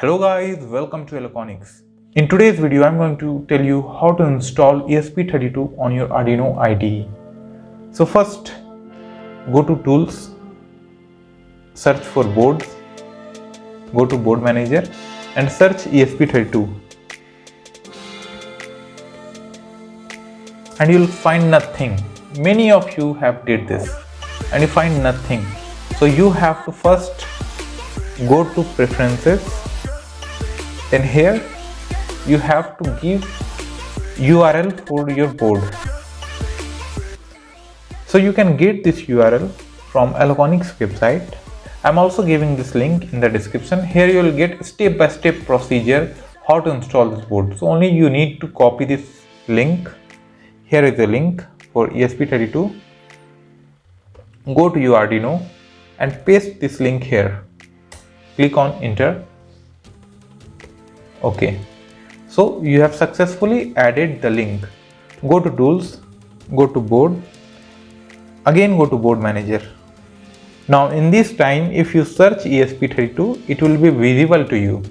Hello guys, welcome to Electronics. In today's video, I'm going to tell you how to install ESP32 on your Arduino IDE. So first, go to Tools, search for Boards, go to Board Manager and search ESP32. And you'll find nothing. Many of you have did this and you find nothing. So you have to first go to Preferences. Then here you have to give URL for your board. So you can get this URL from Electronics website. I'm also giving this link in the description. Here you will get step-by-step procedure how to install this board. So only you need to copy this link. Here is the link for ESP32. Go to your Arduino and paste this link here. Click on enter. Okay, so you have successfully added the link. Go to Tools, go to Board, again go to Board Manager. Now in this time, if you search ESP32, it will be visible to you.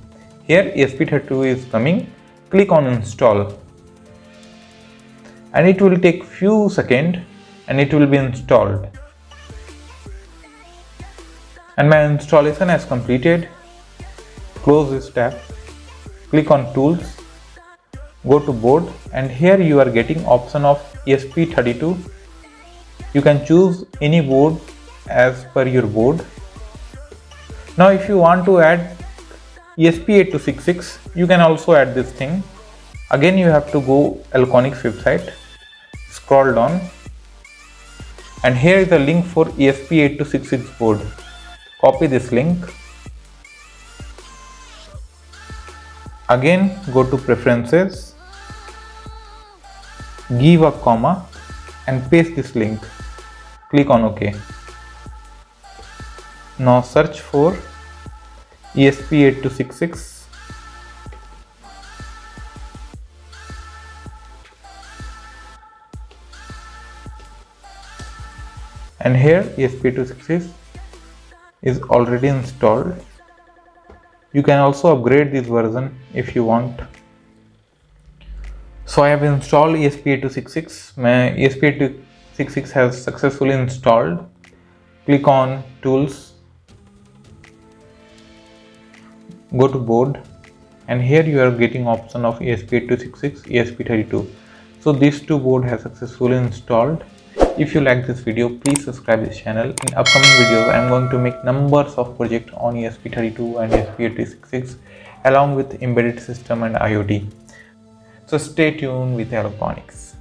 Here ESP32 is coming, click on install. And it will take few seconds and it will be installed. And my installation has completed. Close this tab. Click on Tools, go to Board, and here you are getting option of ESP32. You can choose any board as per your board. Now if you want to add ESP8266, you can also add this thing. Again you have to go Electronics website, scroll down, and here is the link for ESP8266 board. Copy this link. Again go to Preferences, give a comma and paste this link. Click on OK. Now search for ESP8266. And here ESP8266 is already installed. You can also upgrade this version if you want. So I have installed ESP8266. My ESP8266 has successfully installed. Click on Tools, go to Board, and here you are getting option of ESP8266, ESP32. So these two board have successfully installed. If you like this video, please subscribe this channel. In upcoming videos, I am going to make numbers of projects on ESP32 and ESP8266 along with embedded system and IoT. So stay tuned with Electronics.